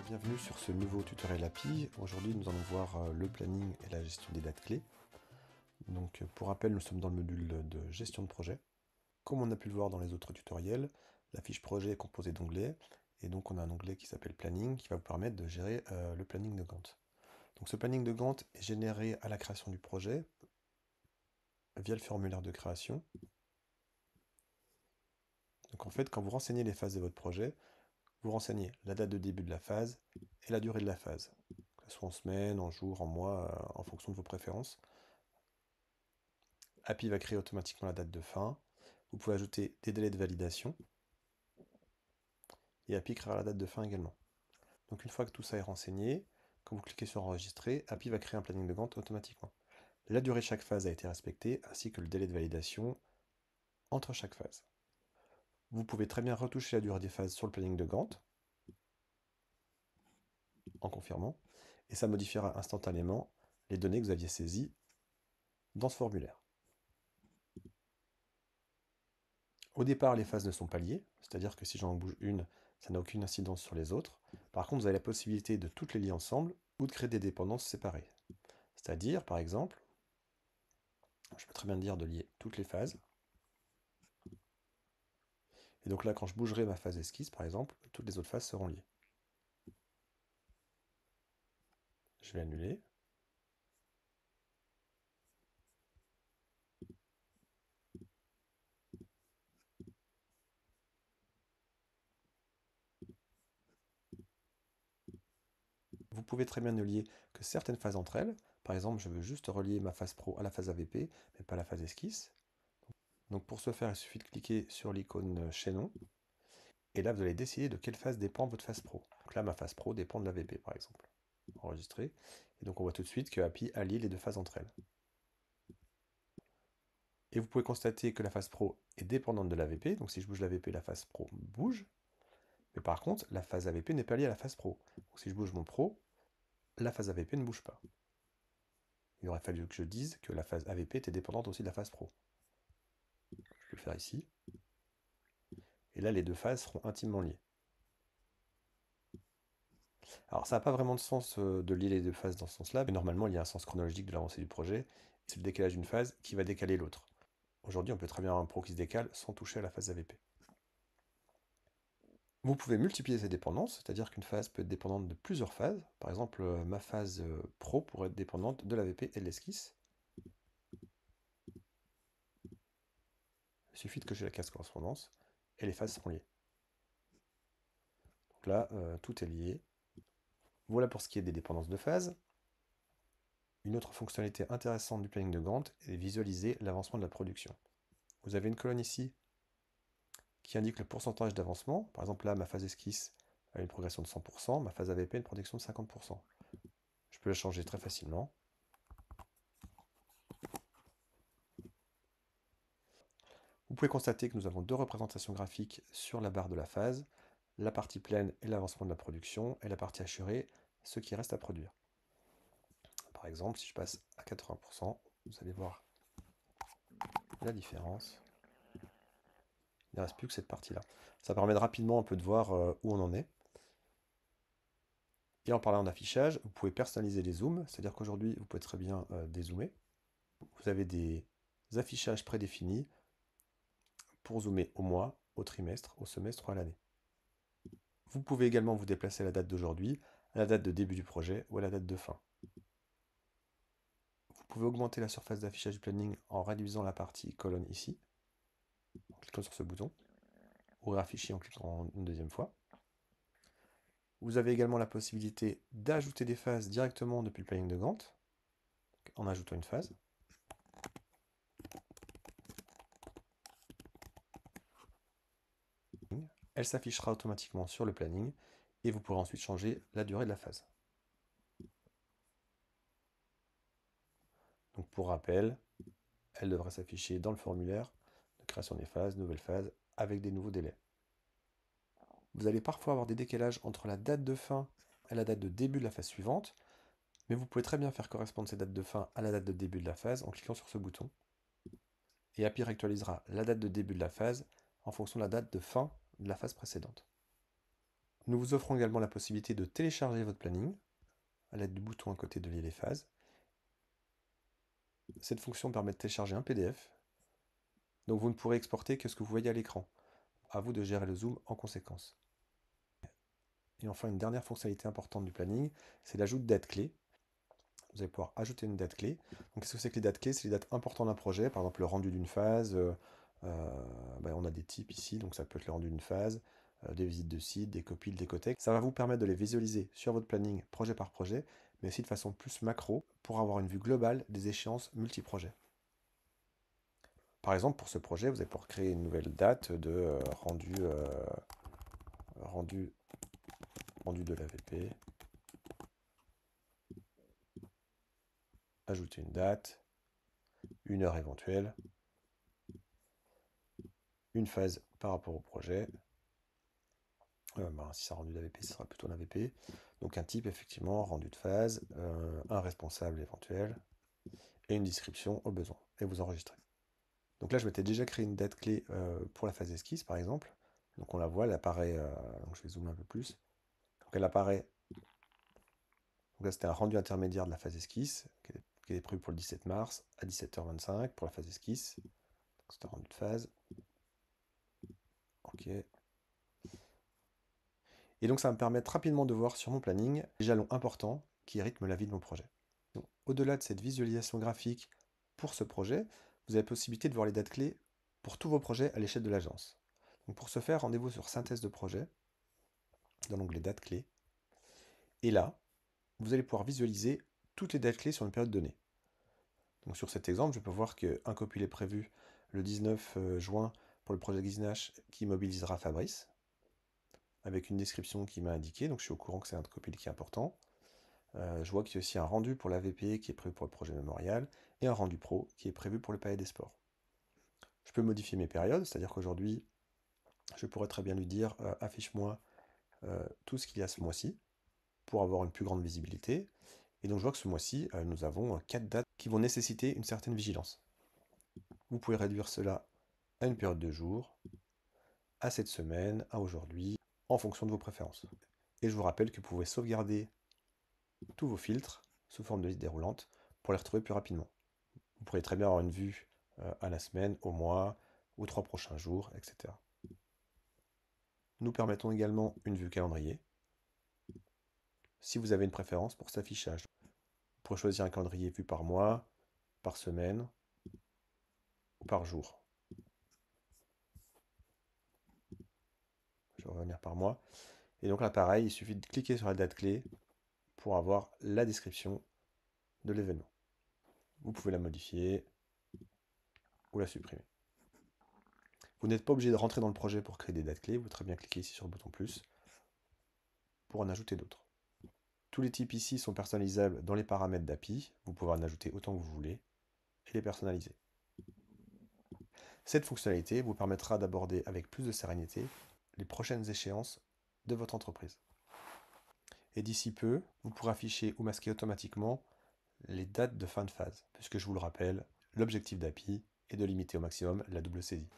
Bienvenue sur ce nouveau tutoriel API. Aujourd'hui, nous allons voir le planning et la gestion des dates clés. Donc, pour rappel, nous sommes dans le module de gestion de projet. Comme on a pu le voir dans les autres tutoriels, la fiche projet est composée d'onglets. Et donc, on a un onglet qui s'appelle Planning qui va vous permettre de gérer le planning de Gantt. Donc, ce planning de Gantt est généré à la création du projet via le formulaire de création. Donc, en fait, quand vous renseignez les phases de votre projet, vous renseignez la date de début de la phase et la durée de la phase, que ce soit en semaines, en jours, en mois, en fonction de vos préférences. API va créer automatiquement la date de fin. Vous pouvez ajouter des délais de validation. Et API créera la date de fin également. Donc une fois que tout ça est renseigné, quand vous cliquez sur enregistrer, API va créer un planning de Gantt automatiquement. La durée de chaque phase a été respectée, ainsi que le délai de validation entre chaque phase. Vous pouvez très bien retoucher la durée des phases sur le planning de Gantt, en confirmant, et ça modifiera instantanément les données que vous aviez saisies dans ce formulaire. Au départ, les phases ne sont pas liées, c'est-à-dire que si j'en bouge une, ça n'a aucune incidence sur les autres. Par contre, vous avez la possibilité de toutes les lier ensemble ou de créer des dépendances séparées. C'est-à-dire, par exemple, je peux très bien dire de lier toutes les phases. Et donc là, quand je bougerai ma phase esquisse, par exemple, toutes les autres phases seront liées. Je vais annuler. Vous pouvez très bien ne lier que certaines phases entre elles. Par exemple, je veux juste relier ma phase pro à la phase AVP, mais pas la phase esquisse. Donc pour ce faire, il suffit de cliquer sur l'icône chaînon. Et là, vous allez décider de quelle phase dépend votre phase pro. Donc là, ma phase pro dépend de l'AVP, par exemple. Enregistré. Et donc on voit tout de suite que API allie les deux phases entre elles. Et vous pouvez constater que la phase pro est dépendante de l'AVP. Donc si je bouge l'AVP, la phase pro bouge. Mais par contre, la phase AVP n'est pas liée à la phase pro. Donc si je bouge mon pro, la phase AVP ne bouge pas. Il aurait fallu que je dise que la phase AVP était dépendante aussi de la phase pro. Je peux le faire ici. Et là, les deux phases seront intimement liées. Alors, ça n'a pas vraiment de sens de lier les deux phases dans ce sens-là, mais normalement, il y a un sens chronologique de l'avancée du projet. C'est le décalage d'une phase qui va décaler l'autre. Aujourd'hui, on peut très bien avoir un pro qui se décale sans toucher à la phase AVP. Vous pouvez multiplier ces dépendances, c'est-à-dire qu'une phase peut être dépendante de plusieurs phases. Par exemple, ma phase pro pourrait être dépendante de l'AVP et de l'esquisse. Il suffit de cocher la case correspondance et les phases seront liées. Donc là, tout est lié. Voilà pour ce qui est des dépendances de phase. Une autre fonctionnalité intéressante du planning de Gantt est visualiser l'avancement de la production. Vous avez une colonne ici qui indique le pourcentage d'avancement. Par exemple, là, ma phase esquisse a une progression de 100%, ma phase AVP a une progression de 50%. Je peux la changer très facilement. Vous pouvez constater que nous avons deux représentations graphiques sur la barre de la phase. La partie pleine est l'avancement de la production, et la partie hachurée, ce qui reste à produire. Par exemple, si je passe à 80%, vous allez voir la différence. Il ne reste plus que cette partie-là. Ça permet de rapidement un peu de voir où on en est. Et en parlant d'affichage, vous pouvez personnaliser les zooms, c'est-à-dire qu'aujourd'hui, vous pouvez très bien dézoomer. Vous avez des affichages prédéfinis pour zoomer au mois, au trimestre, au semestre ou à l'année. Vous pouvez également vous déplacer à la date d'aujourd'hui, à la date de début du projet ou à la date de fin. Vous pouvez augmenter la surface d'affichage du planning en réduisant la partie colonne ici, en cliquant sur ce bouton, ou rafficher en cliquant une deuxième fois. Vous avez également la possibilité d'ajouter des phases directement depuis le planning de Gantt, en ajoutant une phase. Elle s'affichera automatiquement sur le planning et vous pourrez ensuite changer la durée de la phase. Donc pour rappel, elle devrait s'afficher dans le formulaire de création des phases, nouvelle phase, avec des nouveaux délais. Vous allez parfois avoir des décalages entre la date de fin et la date de début de la phase suivante, mais vous pouvez très bien faire correspondre ces dates de fin à la date de début de la phase en cliquant sur ce bouton. Et API réactualisera la date de début de la phase en fonction de la date de fin de la phase précédente. Nous vous offrons également la possibilité de télécharger votre planning à l'aide du bouton à côté de l'îlet phase. Cette fonction permet de télécharger un PDF, donc vous ne pourrez exporter que ce que vous voyez à l'écran. À vous de gérer le zoom en conséquence. Et enfin, une dernière fonctionnalité importante du planning, c'est l'ajout de dates clés. Vous allez pouvoir ajouter une date clé. Donc, qu'est-ce que c'est que les dates clés? C'est les dates importantes d'un projet, par exemple le rendu d'une phase. On a des types ici, donc ça peut être le rendu d'une phase, des visites de site, des copies, des décothèques. Ça va vous permettre de les visualiser sur votre planning projet par projet, mais aussi de façon plus macro pour avoir une vue globale des échéances multi-projets. Par exemple, pour ce projet, vous allez pouvoir créer une nouvelle date de rendu de l'AVP. Ajouter une date, une heure éventuelle, une phase par rapport au projet. Si c'est un rendu d'AVP, ce sera plutôt un AVP. Donc un type, effectivement, rendu de phase, un responsable éventuel, et une description au besoin. Et vous enregistrez. Donc là, je m'étais déjà créé une date clé pour la phase esquisse, par exemple. Donc on la voit, elle apparaît. Donc je vais zoomer un peu plus. Donc elle apparaît. Donc là, c'était un rendu intermédiaire de la phase esquisse, qui est prévu pour le 17 mars à 17h25 pour la phase esquisse. C'est un rendu de phase. Ok. Et donc ça va me permettre rapidement de voir sur mon planning les jalons importants qui rythment la vie de mon projet. Au-delà de cette visualisation graphique pour ce projet, vous avez la possibilité de voir les dates clés pour tous vos projets à l'échelle de l'agence. Donc pour ce faire, rendez-vous sur Synthèse de projet, dans l'onglet Dates clés. Et là, vous allez pouvoir visualiser toutes les dates clés sur une période donnée. Donc sur cet exemple, je peux voir qu'un copil est prévu le 19 juin pour le projet Guiznache qui mobilisera Fabrice, avec une description qui m'a indiqué, donc je suis au courant que c'est un copil qui est important. Je vois qu'il y a aussi un rendu pour l'AVP qui est prévu pour le projet mémorial, et un rendu pro qui est prévu pour le Palais des Sports. Je peux modifier mes périodes, c'est-à-dire qu'aujourd'hui, je pourrais très bien lui dire affiche-moi tout ce qu'il y a ce mois-ci, pour avoir une plus grande visibilité. Et donc je vois que ce mois-ci, nous avons 4 dates qui vont nécessiter une certaine vigilance. Vous pouvez réduire cela à une période de jours, à cette semaine, à aujourd'hui, en fonction de vos préférences. Et je vous rappelle que vous pouvez sauvegarder tous vos filtres sous forme de liste déroulante pour les retrouver plus rapidement. Vous pourrez très bien avoir une vue à la semaine, au mois, aux 3 prochains jours, etc. Nous permettons également une vue calendrier. Si vous avez une préférence pour cet affichage, vous pourrez choisir un calendrier vu par mois, par semaine ou par jour. Je vais revenir par mois. Et donc là, pareil, il suffit de cliquer sur la date clé pour avoir la description de l'événement. Vous pouvez la modifier ou la supprimer. Vous n'êtes pas obligé de rentrer dans le projet pour créer des dates clés. Vous pouvez très bien cliquer ici sur le bouton plus pour en ajouter d'autres. Tous les types ici sont personnalisables dans les paramètres d'API. Vous pouvez en ajouter autant que vous voulez et les personnaliser. Cette fonctionnalité vous permettra d'aborder avec plus de sérénité les prochaines échéances de votre entreprise. Et d'ici peu, vous pourrez afficher ou masquer automatiquement les dates de fin de phase, puisque je vous le rappelle, l'objectif d'API est de limiter au maximum la double saisie.